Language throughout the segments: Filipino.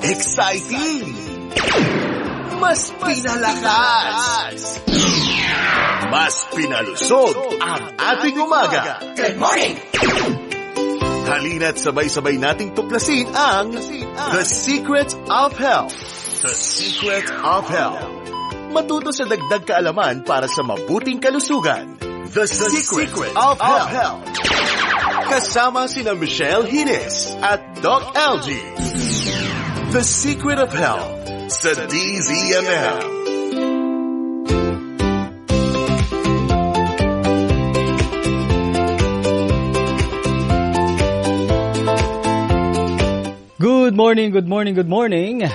exciting, mas pinalakas, mas pinalusog ang ating umaga. Good morning! Halina't sabay-sabay nating tuklasin ang The Secret of Health. The Secret of Health. Matuto sa dagdag kaalaman para sa mabuting kalusugan. The Secret of Health. Kasama sina Michelle Hines at Doc LG. The Secret of Health sa DZMM. Good morning.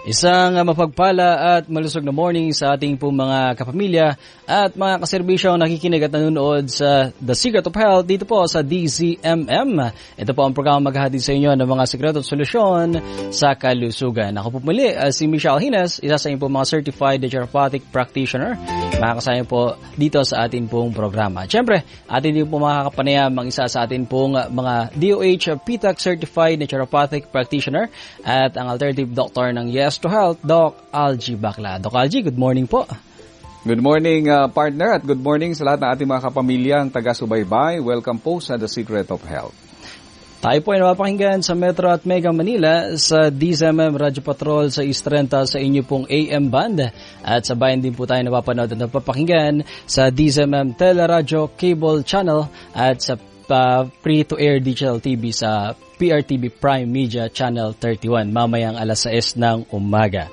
Isang mapagpala at malusog na morning sa ating pong mga kapamilya at mga kaserbisyo ang nakikinig at nanonood sa The Secret of Health dito po sa DZMM. Ito po ang programa maghahatid sa inyo ng mga sekreto at solusyon sa kalusugan. Ako po muli, si Michelle Hines, isa sa inyo po mga Certified Naturopathic Practitioner. Makakasama po dito sa ating pong programa. Siyempre, atin din po makakapanayam ang isa sa ating pong mga DOH PTAC Certified Naturopathic Practitioner at ang alternative doctor ng Yes to Health, Doc Algie Bacla. Doc Algie, good morning po. Good morning, partner, at good morning sa lahat ng ating mga kapamilyang taga-subaybay. Welcome po sa The Secret of Health. Tayo po ay napapakinggan sa Metro at Mega Manila sa DZMM Radio Patrol sa East 30 sa inyo pong AM band. At sa bayan din po tayo napapanood at napapakinggan sa DZMM Teleradio Cable Channel at sa free-to-air digital TV sa PRTV Prime Media Channel 31 mamayang alas 6 ng umaga.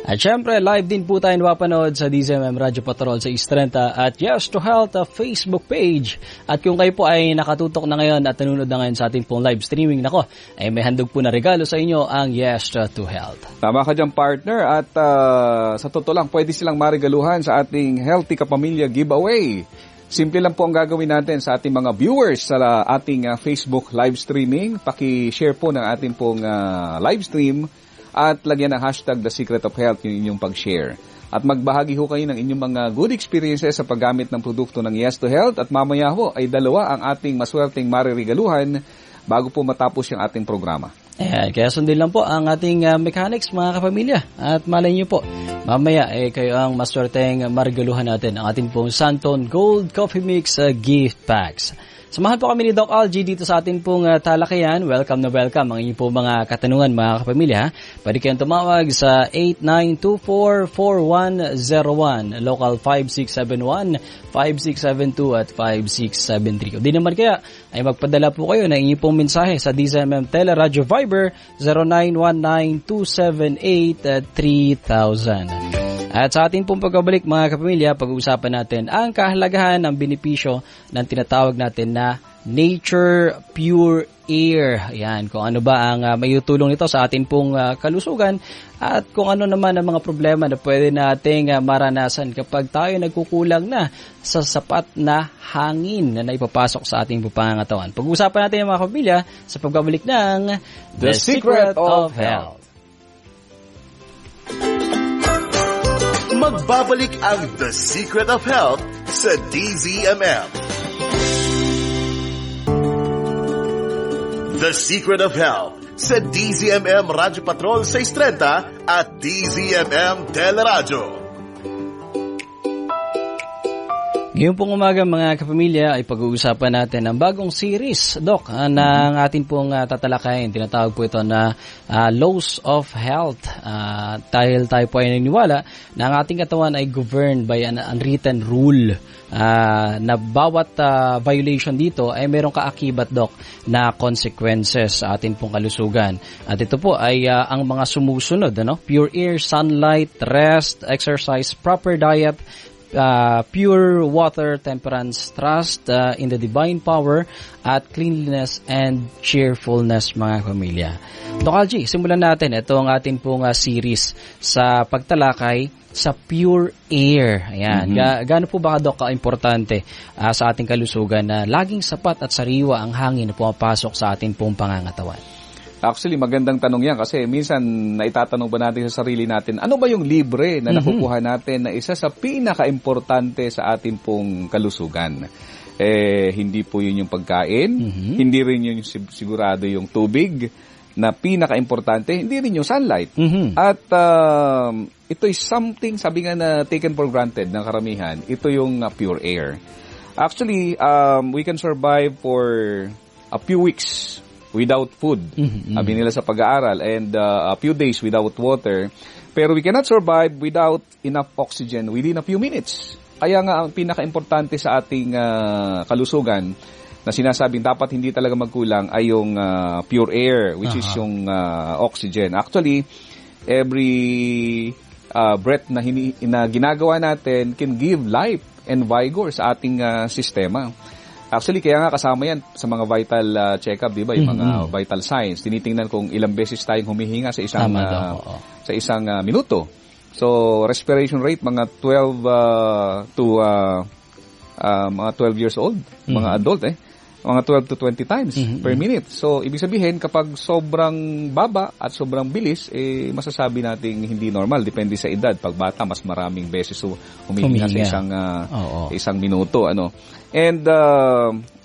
At syempre, live din po tayo napapanood sa DZMM Radio Patrol sa East 30 at Yes to Health Facebook page. At kung kayo po ay nakatutok na ngayon at nanonood na ngayon sa ating pong live streaming, ay may handog po na regalo sa inyo ang Yes to Health. Tama ka dyan, partner, at sa totoo lang, pwede silang marigaluhan sa ating Healthy Kapamilya Giveaway. Simple lang po ang gagawin natin sa ating mga viewers sa ating Facebook live streaming. Paki-share po ng ating pong live stream at lagyan ng hashtag The Secret of Health yung inyong pag-share. At magbahagi ho kayo ng inyong mga good experiences sa paggamit ng produkto ng Yes to Health at mamaya ho ay dalawa ang ating maswerteng maririgaluhan bago po matapos yung ating programa. Ayan, kaya sundin lang po ang ating mechanics, mga kapamilya. At malay nyo po, mamaya kayo ang maswerteng marigaluhan natin ang ating pong Santon Gold Coffee Mix gift packs. Samahan po kami ni Doc Algie dito sa ating pong talakayan. Welcome na welcome ang inyong pong mga katanungan, mga kapamilya. Pwede kayong tumawag sa 8924-4101, local 5671, 5672 at 5673. O di naman kaya ay magpadala po kayo ng inyong pong mensahe sa DZMM Teleradio Viber 0919-278-3000. At sa ating pong pagbabalik, mga kapamilya, pag-uusapan natin ang kahalagahan ng benepisyo ng tinatawag natin na Nature Pure Air. Ayan, kung ano ba ang maitutulong nito sa ating pong kalusugan at kung ano naman ang mga problema na pwede nating maranasan kapag tayo nagkukulang na sa sapat na hangin na naipapasok sa ating pangangatawan. Pag-uusapan natin, mga kapamilya, sa pagbabalik ng The Secret of Health. Magbabalik ang The Secret of Health sa DZMM. The Secret of Health sa DZMM Radio Patrol 630 at DZMM Teleradio. Ngayon pong umaga, mga kapamilya, ay pag-uusapan natin ang bagong series, Doc, na atin pong tatalakayin. Tinatawag po ito na Laws of Health. Dahil tayo po ay naniniwala na ang ating katawan ay governed by an unwritten rule na bawat violation dito ay mayroong kaakibat, Doc, na consequences sa atin pong kalusugan. At ito po ay ang mga sumusunod, pure air, sunlight, rest, exercise, proper diet, pure water, temperance, trust in the divine power, at cleanliness and cheerfulness, mga pamilya. Doc Algie, simulan natin. Ito ang ating pong series sa pagtalakay sa pure air. Ayan. Gaano po ba, Doc, ka-importante sa ating kalusugan na laging sapat at sariwa ang hangin na pumapasok sa ating pong pangangatawan? Actually, magandang tanong yan kasi minsan naitatanong ba natin sa sarili natin, ano ba yung libre na nakukuha natin na isa sa pinaka-importante sa ating pong kalusugan? Hindi po yun yung pagkain, hindi rin yun sigurado yung tubig, na pinaka-importante, hindi rin yung sunlight. At ito is something, sabi nga na taken for granted ng karamihan, ito yung pure air. Actually, we can survive for a few weeks without food, sabi nila sa pag-aaral, and a few days without water. Pero we cannot survive without enough oxygen within a few minutes. Kaya nga ang pinaka-importante sa ating kalusugan na sinasabing dapat hindi talaga magkulang ay yung pure air, which is yung oxygen. Actually, every breath na ginagawa natin can give life and vigor sa ating sistema. Actually, kaya nga kasama yan sa mga vital check-up, di ba? Yung mga vital signs. Tinitingnan kung ilang beses tayong humihinga sa isang minuto. So, respiration rate, mga 12 to mga 12 years old, mga adult, mga 12 to 20 times per minute. So, ibig sabihin, kapag sobrang baba at sobrang bilis, masasabi nating hindi normal. Depende sa edad. Pag bata, mas maraming beses humihinga sa isang minuto. And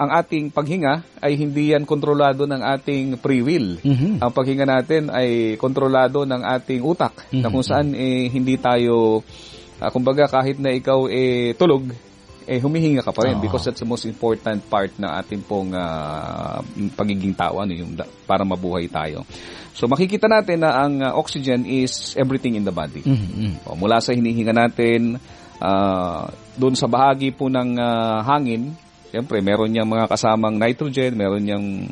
ang ating paghinga ay hindi yan kontrolado ng ating free will. Ang paghinga natin ay kontrolado ng ating utak. Na kung saan hindi tayo, kumbaga kahit na ikaw tulog, humihinga ka pa rin because that's the most important part na ating pong pagiging tao, yung para mabuhay tayo. So makikita natin na ang oxygen is everything in the body. Mula sa hinihinga natin, doon sa bahagi po ng hangin, siyempre meron niyang mga kasamang nitrogen, meron niyang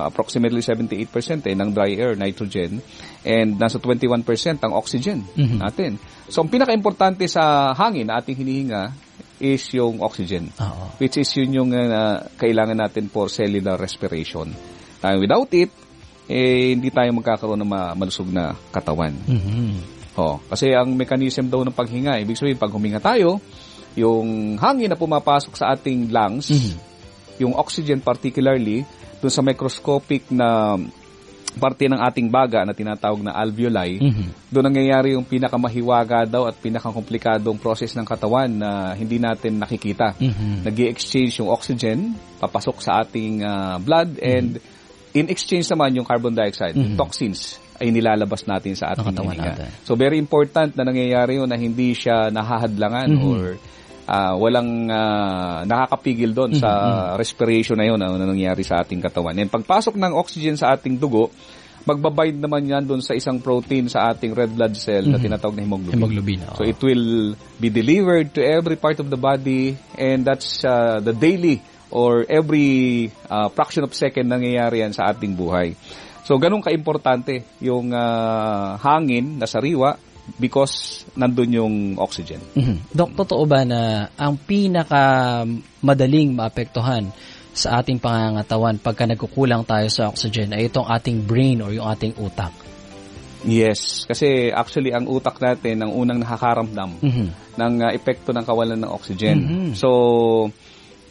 approximately 78% ng dry air, nitrogen, and nasa 21% ang oxygen natin. So ang pinaka-importante sa hangin na ating hinihinga is yung oxygen, which is yun yung kailangan natin for cellular respiration. Without it, hindi tayo magkakaroon ng malusog na katawan. Kasi ang mechanism daw ng paghinga, ibig sabihin, pag huminga tayo, yung hangin na pumapasok sa ating lungs, yung oxygen particularly, dun sa microscopic na parte ng ating baga na tinatawag na alveoli, doon nangyayari yung pinakamahiwaga daw at pinakakomplikadong process ng katawan na hindi natin nakikita. Nag-i-exchange yung oxygen, papasok sa ating blood, and in exchange naman yung carbon dioxide, yung toxins, ay nilalabas natin sa ating hininga. So very important na nangyayari yun na hindi siya nahahadlangan or walang nakakapigil doon sa respiration na yun na nangyayari sa ating katawan. And pagpasok ng oxygen sa ating dugo, magbabind naman yan doon sa isang protein sa ating red blood cell na tinatawag na hemoglobin. So it will be delivered to every part of the body, and that's the daily or every fraction of second nangyayari yan sa ating buhay. So ganun ka-importante yung hangin na sariwa, because nandun yung oxygen. Dok, totoo ba na ang pinaka-madaling maapektuhan sa ating pangangatawan pagka nagkukulang tayo sa oxygen ay itong ating brain or yung ating utak? Yes. Kasi actually, ang utak natin ang unang nakakaramdam ng epekto ng kawalan ng oxygen. So,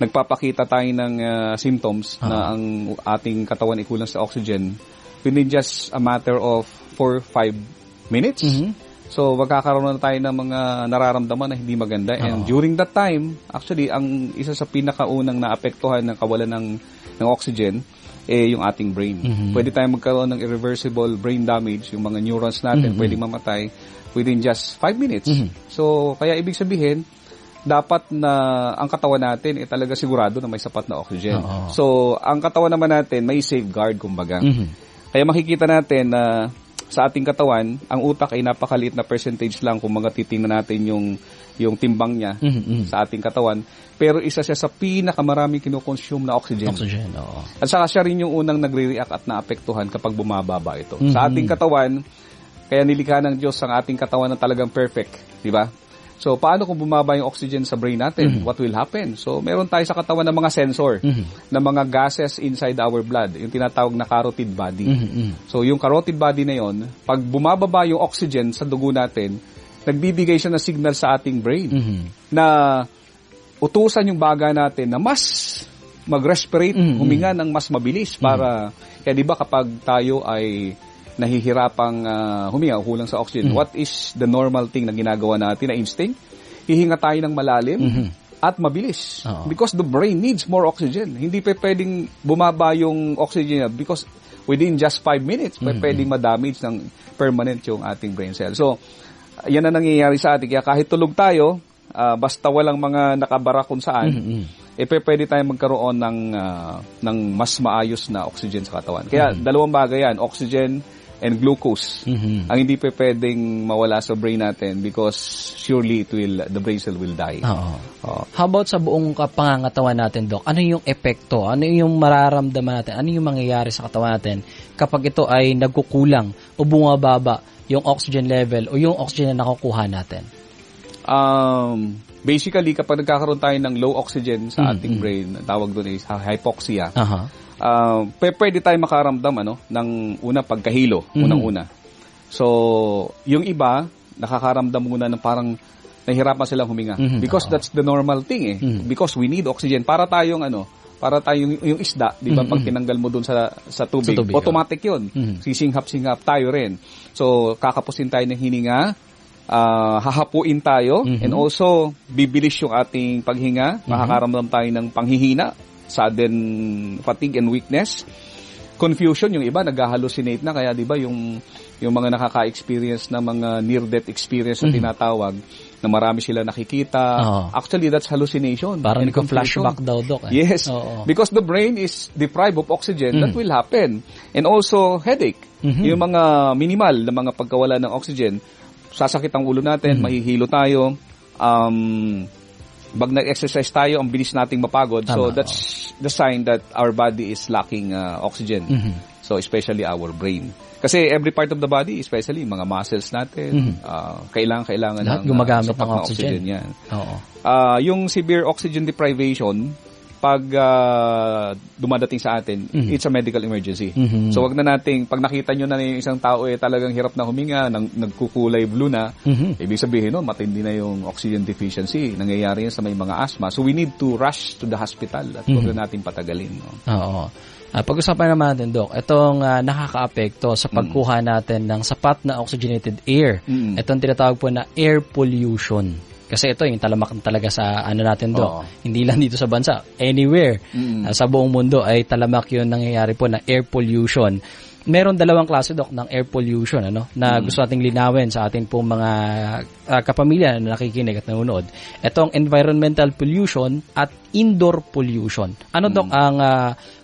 nagpapakita tayo ng symptoms na ang ating katawan ay kulang sa oxygen within just a matter of 4-5 minutes. So, magkakaroon na tayo ng mga nararamdaman na hindi maganda. And during that time, actually, ang isa sa pinakaunang naapektuhan ng kawalan ng oxygen, yung ating brain. Pwede tayong magkaroon ng irreversible brain damage, yung mga neurons natin, pwede mamatay within just 5 minutes. So, kaya ibig sabihin, dapat na ang katawan natin ay talaga sigurado na may sapat na oxygen. So, ang katawan naman natin may safeguard, kumbaga. Kaya makikita natin na sa ating katawan, ang utak ay napakaliit na percentage lang kung mga titingnan natin yung timbang niya sa ating katawan. Pero isa siya sa pinakamaraming kinukonsume na oxygen. At saka siya rin yung unang nagre-react at naapektuhan kapag bumababa ito. Sa ating katawan, kaya nilikha ng Diyos ang ating katawan na talagang perfect. Di ba? So, paano kung bumaba yung oxygen sa brain natin? What will happen? So, meron tayo sa katawan ng mga sensor, ng mga gases inside our blood, yung tinatawag na carotid body. So, yung carotid body na yon, pag bumababa yung oxygen sa dugo natin, nagbibigay siya ng signal sa ating brain na utusan yung baga natin na mas mag-respirate, huminga ng mas mabilis para, kaya di ba kapag tayo ay nahihirapang huminga o kulang sa oxygen, what is the normal thing na ginagawa natin na instinct? Hihinga tayo ng malalim at mabilis. Because the brain needs more oxygen. Hindi pa pwedeng bumaba yung oxygen niya because within just 5 minutes, pwedeng ma-damage ng permanent yung ating brain cell. So, yan ang nangyayari sa atin. Kaya kahit tulog tayo, basta walang mga nakabara kung saan, pwede tayo magkaroon ng mas maayos na oxygen sa katawan. Kaya dalawang bagay yan, oxygen and glucose. Ang hindi pwedeng mawala sa brain natin because surely the brain cell will die. How about sa buong pangangatawan natin, Doc? Ano yung epekto? Ano yung mararamdaman natin? Ano yung mangyayari sa katawan natin kapag ito ay nagkukulang o bumababa yung oxygen level o yung oxygen na nakukuha natin? Basically, kapag nagkakaroon tayo ng low oxygen sa ating brain, tawag doon is hypoxia, pwede tayo makaramdam ng pagkahilo, unang-una. So, yung iba, nakakaramdam muna ng parang nahihirapan silang huminga. Because that's the normal thing Because we need oxygen. Para tayong yung isda, di ba, pag tinanggal mo dun sa tubig, automatic yun. Sisinghap-singhap tayo rin. So, kakapusin tayo ng hininga, hahapuin tayo, and also, bibilis yung ating paghinga, makakaramdam tayo ng panghihina, sudden fatigue and weakness, confusion, yung iba nag-hallucinate na, kaya di ba yung mga nakaka-experience na mga near-death experience na tinatawag, na marami sila nakikita. Actually, that's hallucination. Parang nagka-flashback daw, Doc. Yes. Because the brain is deprived of oxygen, that will happen. And also, headache. Yung mga minimal na mga pagkawala ng oxygen, sasakit ang ulo natin, mahihilo tayo, pag nag-exercise tayo, ang bilis nating mapagod. So, that's the sign that our body is lacking oxygen. So, especially our brain. Kasi every part of the body, especially mga muscles natin, kailangan lahat gumagamit ng oxygen yan. Yung severe oxygen deprivation, pag dumadating sa atin, it's a medical emergency. So, wag na nating, pag nakita nyo na yung isang tao talagang hirap na huminga, nagkukulay blue na, ibig sabihin matindi na yung oxygen deficiency. Nangyayari yan sa may mga asthma. So, we need to rush to the hospital at wag na nating patagalin. Pag-usapan naman natin, Doc, itong nakaka-apekto sa pagkuha natin ng sapat na oxygenated air. Itong tinatawag po na air pollution. Kasi ito, yung talamak talaga sa natin, Doc. Hindi lang dito sa bansa. Anywhere. Sa buong mundo ay talamak yun nangyayari po na air pollution. Meron dalawang klase, Doc, ng air pollution, na gusto nating linawin sa ating pong mga kapamilya na nakikinig at nanonood. Itong environmental pollution at indoor pollution. Ano, Doc, ang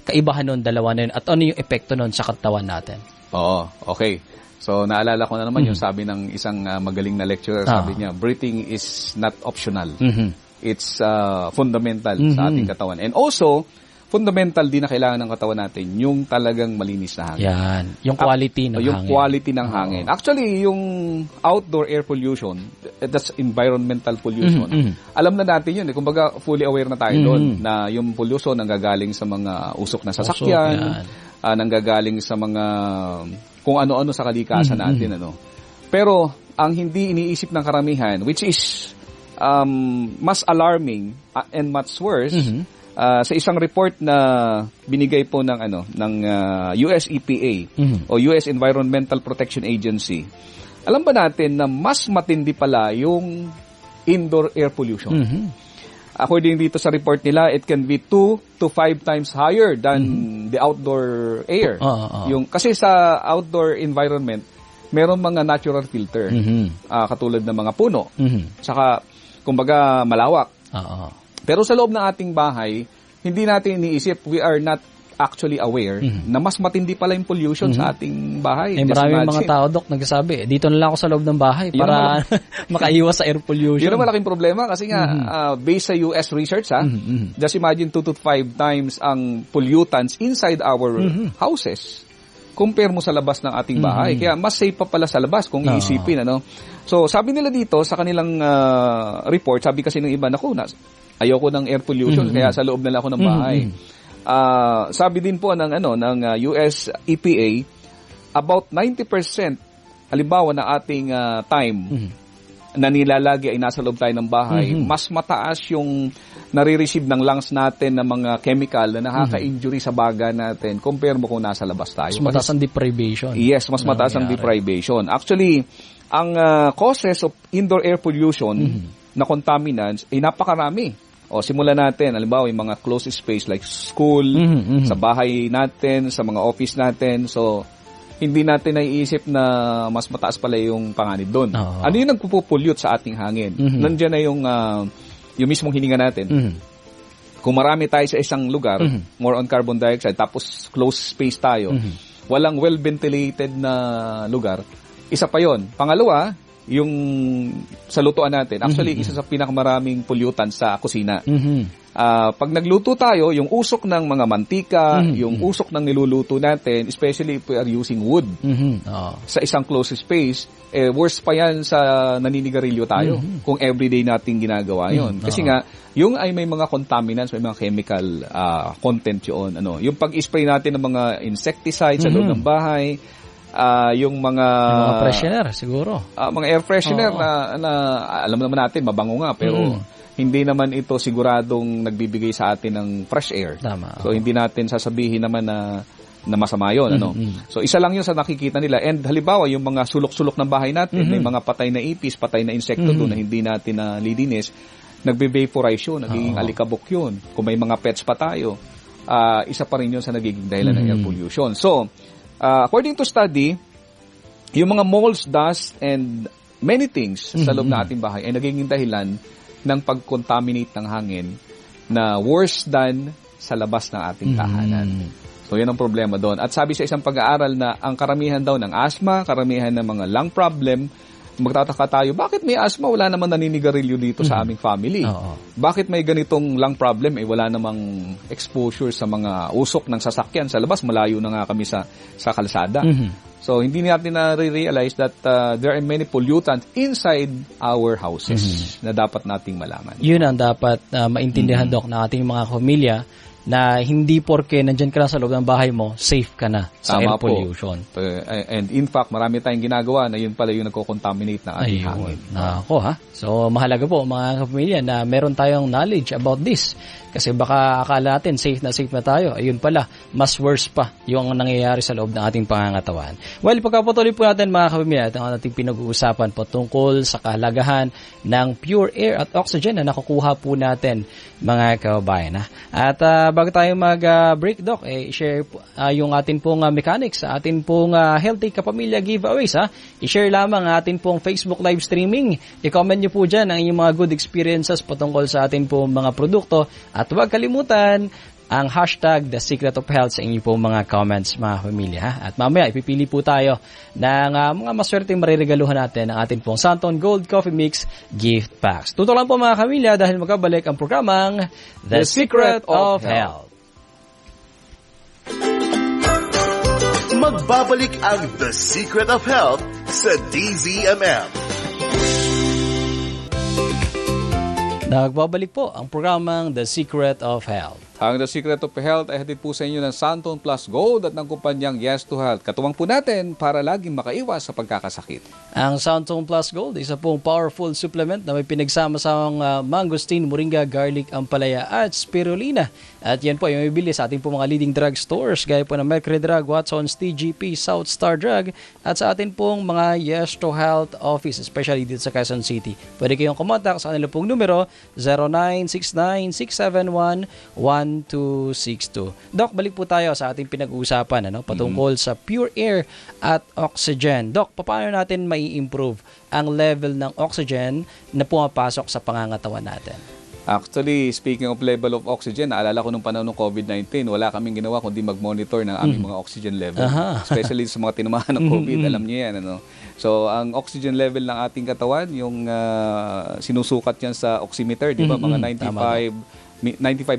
kaibahan nun, dalawa na yun? At ano yung epekto nun sa katawan natin? Okay. So, naalala ko na naman yung sabi ng isang magaling na lecturer, sabi niya, breathing is not optional. It's fundamental sa ating katawan. And also, fundamental din na kailangan ng katawan natin yung talagang malinis na hangin. Yan. Yung quality ng hangin. Yung quality ng hangin. Actually, yung outdoor air pollution, that's environmental pollution. Alam na natin yun. Kumbaga, fully aware na tayo doon na yung pollution nanggagaling sa mga usok na sasakyan, nanggagaling sa mga kung ano-ano sa kalikasan natin. Pero, ang hindi iniisip ng karamihan, which is mas alarming and much worse, sa isang report na binigay po ng US EPA o US Environmental Protection Agency, alam ba natin na mas matindi pala yung indoor air pollution? According dito sa report nila, it can be 2 to 5 times higher than the outdoor air. Kasi sa outdoor environment, meron mga natural filter, katulad ng mga puno. Saka, kumbaga, malawak. Pero sa loob ng ating bahay, hindi natin iniisip, we are not actually aware na mas matindi pala yung pollution sa ating bahay. Maraming mga tao, Doc, nagsasabi, dito na lang ako sa loob ng bahay para makaiwas sa air pollution. Yun ang malaking problema kasi nga, based sa US research, just imagine 2 to 5 times ang pollutants inside our houses compare mo sa labas ng ating bahay. Kaya mas safe pa pala sa labas kung iisipin. So, sabi nila dito sa kanilang report, sabi kasi ng iba, ayoko ng air pollution, kaya sa loob na lang ako ng bahay. Sabi din po ng US EPA, about 90% halimbawa na ating time na nilalagi ay nasa loob tayo ng bahay, mas mataas yung nare-receive ng lungs natin ng mga chemical na nakaka-injury sa baga natin compare mo kung nasa labas tayo. Mas mataas ang deprivation. Yes, mas mataas ang deprivation. Actually, ang causes of indoor air pollution na contaminants ay napakarami. O simulan natin, halimbawa yung mga closed space like school, sa bahay natin, sa mga office natin. So, hindi natin naiisip na mas mataas pala yung panganib doon. Ano yung nagpupollute sa ating hangin? Nandiyan na yung mismong hininga natin. Kung marami tayo sa isang lugar, more on carbon dioxide, tapos closed space tayo, walang well-ventilated na lugar, isa pa yon. Pangalawa, yung sa lutuan natin, actually, isa sa pinakamaraming pollutants sa kusina. Pag nagluto tayo, yung usok ng mga mantika, yung usok ng niluluto natin, especially if we are using wood sa isang closed space, worse pa yan sa naninigarilyo tayo kung everyday nating ginagawa yon. Kasi nga, yung ay may mga contaminants, may mga chemical content yun. Yung pag-spray natin ng mga insecticides sa loob ng bahay, yung mga freshener siguro. Mga air freshener na alam naman natin mabango nga pero hindi naman ito siguradong nagbibigay sa atin ng fresh air. Tama. So hindi natin sasabihin naman na masama 'yon, So isa lang 'yun sa nakikita nila. And halimbawa yung mga sulok-sulok ng bahay natin, may mga patay na ipis, patay na insekto doon na hindi natin nalilinis, nagbe-vaporize 'yun, nagiging alikabok 'yun. Kung may mga pets pa tayo, isa pa rin 'yun sa nagiging dahilan ng air pollution. So according to study, yung mga molds, dust, and many things sa loob ng ating bahay ay nagiging dahilan ng pag-contaminate ng hangin na worse than sa labas ng ating tahanan. So, yan ang problema doon. At sabi sa isang pag-aaral na ang karamihan daw ng asthma, karamihan ng mga lung problem, magtataka tayo, bakit may asthma? Wala naman naninigarilyo dito sa aming family. Bakit may ganitong lung problem? Wala namang exposure sa mga usok ng sasakyan sa labas. Malayo na nga kami sa kalsada. So, hindi natin na-realize that there are many pollutants inside our houses na dapat nating malaman. Yun ang dapat maintindihan, Doc, ng ating mga pamilya na hindi porke nandyan ka na sa loob ng bahay mo, safe ka na sa air pollution. And in fact, marami tayong ginagawa na yun pala yung nagko-contaminate ng ating hangin. Nako ha. So, mahalaga po mga kapamilya na meron tayong knowledge about this. Kasi baka akala natin safe na tayo. Ayun pala, mas worse pa yung nangyayari sa loob ng ating pangangatawan. Well, pagkapatuloy po natin mga kapamilya, ito ang ating pinag-uusapan po tungkol sa kahalagahan ng pure air at oxygen na nakukuha po natin mga kababayan. At bago tayo mag-break, Doc, i-share yung atin pong mechanics sa atin pong Healthy Kapamilya giveaways. I-share lamang atin pong Facebook live streaming. I-comment nyo po dyan ang inyong mga good experiences patungkol sa atin pong mga produkto. At huwag kalimutan ang hashtag The Secret of Health sa inyong pong mga comments, mga pamilya. At mamaya, ipipili po tayo ng mga maswerteng mariregaluhan natin ng ating pong Santon Gold Coffee Mix Gift Packs. Tutok lang po mga pamilya dahil magkabalik ang programang The Secret of Health. Magbabalik ang The Secret of Health sa DZMM. Nagbabalik po ang programang The Secret of Health. Ang The Secret of Health ay hatid po sa inyo ng Santon Plus Gold at ng kumpanyang Yes to Health. Katuwang po natin para laging makaiwas sa pagkakasakit. Ang Santon Plus Gold, isa pong powerful supplement na may pinagsama-samang mangosteen, moringa, garlic, ampalaya at spirulina. At yan po ay mabibili sa ating po mga leading drug stores gaya po ng Mercury Drug, Watson's, TGP, South Star Drug at sa ating pong mga Yes to Health office, especially dito sa Quezon City. Pwede kayong kumontak sa kanila pong numero 0969-671-1262. Doc, balik po tayo sa ating pinag-uusapan patungkol sa pure air at oxygen. Doc, paano natin mai-improve ang level ng oxygen na pumapasok sa pangangatawan natin? Actually, speaking of level of oxygen, naalala ko nung panahon ng COVID-19, wala kaming ginawa kundi mag-monitor ng aming mga oxygen level. Especially sa mga tinamaan ng COVID, alam niyo yan. So, ang oxygen level ng ating katawan, yung sinusukat yan sa oximeter, di ba? Mga 95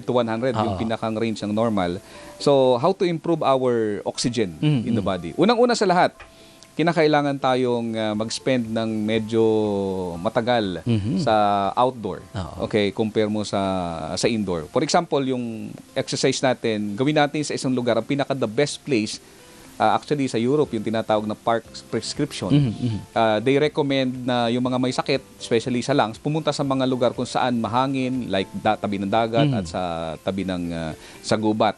to 100, yung pinakang range ng normal. So, how to improve our oxygen in the body? Unang-una sa lahat, kinakailangan tayong mag-spend ng medyo matagal sa outdoor. Okay, compare mo sa indoor. For example, yung exercise natin, gawin natin sa isang lugar, ang pinaka-the best place, actually sa Europe, yung tinatawag na park prescription. They recommend na yung mga may sakit, especially sa lungs, pumunta sa mga lugar kung saan mahangin, like tabi ng dagat at sa tabi ng sa gubat.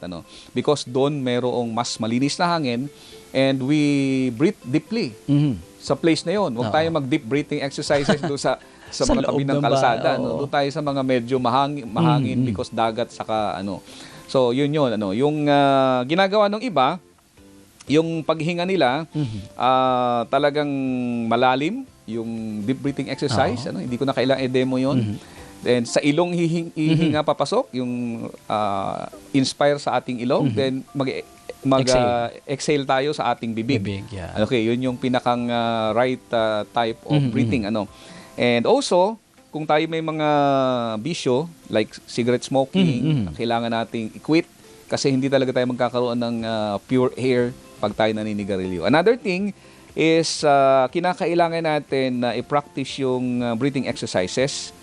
Because doon merong mas malinis na hangin, and we breathe deeply sa place na yon. Huwag tayo mag-deep breathing exercises doon sa sa Sa mga tabi loob ng ng kalsada. bahay, oo. Doon tayo sa mga medyo mahangin because dagat saka ano. So yun yung ginagawa ng iba, yung paghinga nila talagang malalim, yung deep breathing exercise, hindi ko na kailangan i-demo yun. Then sa ilong hihinga papasok, yung inspire sa ating ilong, then exhale tayo sa ating bibig. Yeah. Okay, yun yung pinakang right type of breathing. And also, kung tayo may mga bisyo, like cigarette smoking, kailangan nating i-quit kasi hindi talaga tayo magkakaroon ng pure air pag tayo naninigarilyo. Another thing is kinakailangan natin na i-practice yung breathing exercises.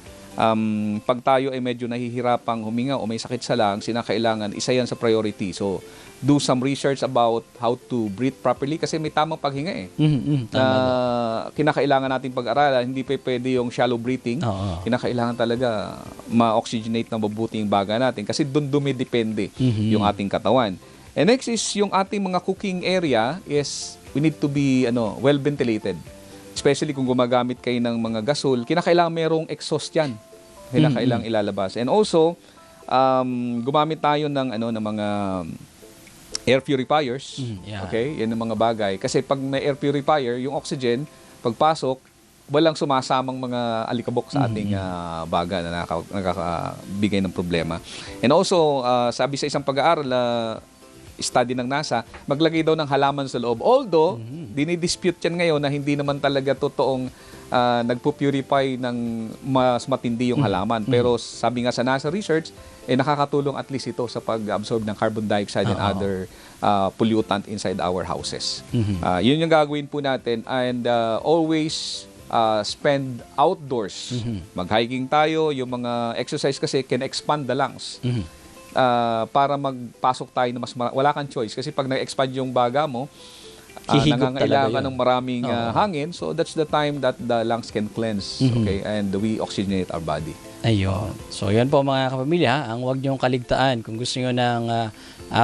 Pag tayo ay medyo nahihirapang huminga o may sakit sa lungs, kinakailangan isa yan sa priority. So, do some research about how to breathe properly kasi may tamang paghinga eh. Kinakailangan nating pag-aralan, hindi pwede yung shallow breathing. Kinakailangan talaga ma-oxygenate na mabuti yung baga natin kasi doon dumidepende yung ating katawan. And next is yung ating mga cooking area is we need to be well ventilated. Especially kung gumagamit kayo ng mga gasol, kinakailangan merong exhaust yan. Kinakailangan ilalabas. And also, gumamit tayo ng mga air purifiers. Okay? Yan ang mga bagay. Kasi pag may air purifier, yung oxygen, pagpasok, walang sumasamang mga alikabok sa ating baga na nakakabigay ng problema. And also, sabi sa isang pag-aaral, study ng NASA, maglagay daw ng halaman sa loob. Although, dinidispute yan ngayon na hindi naman talaga totoong nagpo-purify ng mas matindi yung halaman. Pero sabi nga sa NASA research, nakakatulong at least ito sa pag-absorb ng carbon dioxide and other pollutant inside our houses. Yun yung gagawin po natin. And always spend outdoors. Mag-hiking tayo, yung mga exercise kasi can expand the lungs. Para magpasok tayo na wala kang choice kasi pag nag-expand yung baga mo, nangangailangan ng maraming hangin, so that's the time that the lungs can cleanse, okay, and we oxygenate our body. Ayun. So yan po mga kapamilya, ang huwag niyong kaligtaan kung gusto niyo ng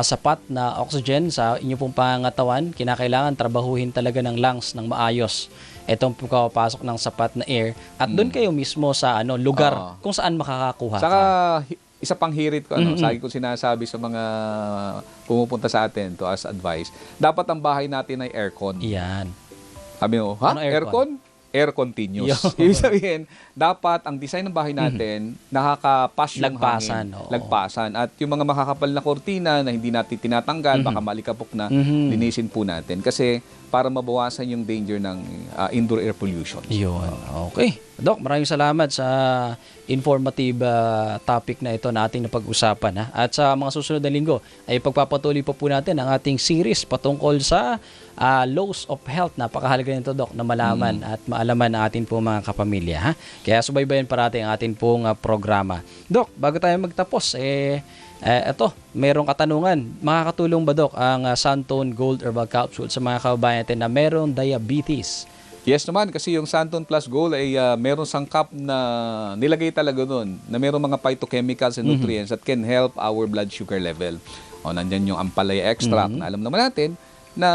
sapat na oxygen sa inyong pong pangangatawan, kinakailangan trabahuhin talaga ng lungs ng maayos. Itong pagpapasok ng sapat na air at doon kayo mismo sa lugar kung saan makakakuha Saka ka. isa pang hirit ko, lagi ko sinasabi sa mga pumupunta sa atin to as advice, dapat ang bahay natin ay aircon. Yan. Sabi mo, Ano aircon? Air continuous. Ibig sabihin, dapat ang design ng bahay natin, nakakapas yung hangin. Lagpasan. At yung mga makakapal na kortina na hindi natin tinatanggal, baka malikapok na, linisin po natin. Kasi para mabawasan yung danger ng indoor air pollution. Yun. Okay. Doc, maraming salamat sa informative topic na ito na ating napag-usapan. At sa mga susunod na linggo ay pagpapatuloy po natin ang ating series patungkol sa laws of health. Napakahalaga nito, Doc, na malaman at maalaman ng ating po mga kapamilya. Kaya subaybayan parati ang ating pong programa. Doc, bago tayo magtapos, eto, merong katanungan. Makakatulong ba, Doc, ang Santon Gold Herbal Capsule sa mga kababayan natin na merong diabetes? Yes naman, kasi yung Santon Plus Gold ay meron sangkap na nilagay talaga doon na meron mga phytochemicals and nutrients that can help our blood sugar level. Nandyan yung Ampalaya extract na alam naman natin na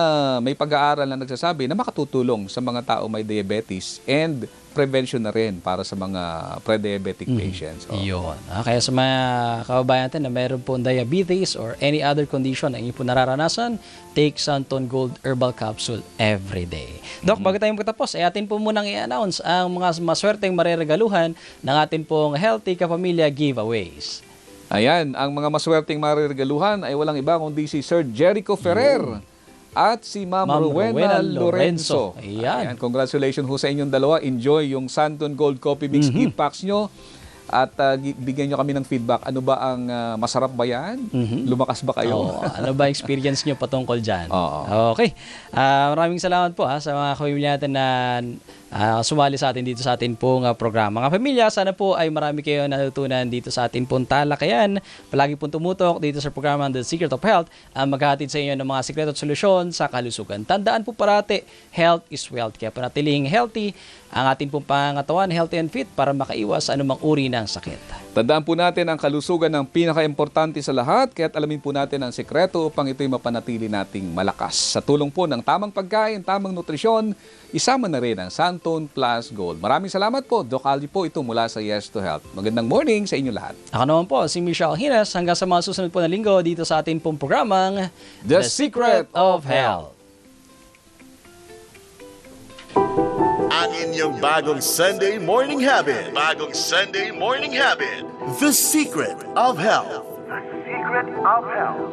may pag-aaral na nagsasabi na makatutulong sa mga tao may diabetes and prevention na rin para sa mga pre-diabetic patients. Yun. Kaya sa mga kababayan natin na mayroon po diabetes or any other condition na inyo po nararanasan, take Santon Gold Herbal Capsule every day. Doc, bago tayo magtatapos, atin po munang i-announce ang mga maswerteng mareregaluhan ng atin pong Healthy Kapamilya giveaways. Ayan, ang mga maswerteng mareregaluhan ay walang iba kundi si Sir Jericho Ferrer at si Ma'am Rowena Lorenzo. Ayan, congratulations ho sa inyong dalawa. Enjoy yung Santon Gold Coffee Mix gift packs nyo. At bigyan nyo kami ng feedback. Ano ba ang masarap ba yan? Lumakas ba kayo? Ano ba experience nyo patungkol dyan? Okay. Maraming salamat po sa mga kapamilya natin na sumali sa atin dito sa atin pong programa. Mga pamilya, sana po ay marami kayo natutunan dito sa atin pong talakayan. Palagi pong tumutok dito sa programa The Secret of Health ang maghahatid sa inyo ng mga sikreto at solusyon sa kalusugan. Tandaan po parati, health is wealth. Kaya panatiling healthy ang ating pong pangatawan, healthy and fit para makaiwas sa anumang uri ng ang sakit. Tandaan po natin ang kalusugan ng pinaka-importante sa lahat, kaya't alamin po natin ang sekreto upang ito'y mapanatili nating malakas. Sa tulong po ng tamang pagkain, tamang nutrisyon, isama na rin ang Santone Plus Gold. Maraming salamat po, Doc Aldi po ito mula sa Yes to Health. Magandang morning sa inyo lahat. Ako naman po, si Michelle Hines, hanggang sa mga susunod po na linggo dito sa ating pong programang The Secret of Health. Ang inyong bagong Sunday morning habit. Bagong Sunday morning habit. The Secret of Health. The Secret of Health.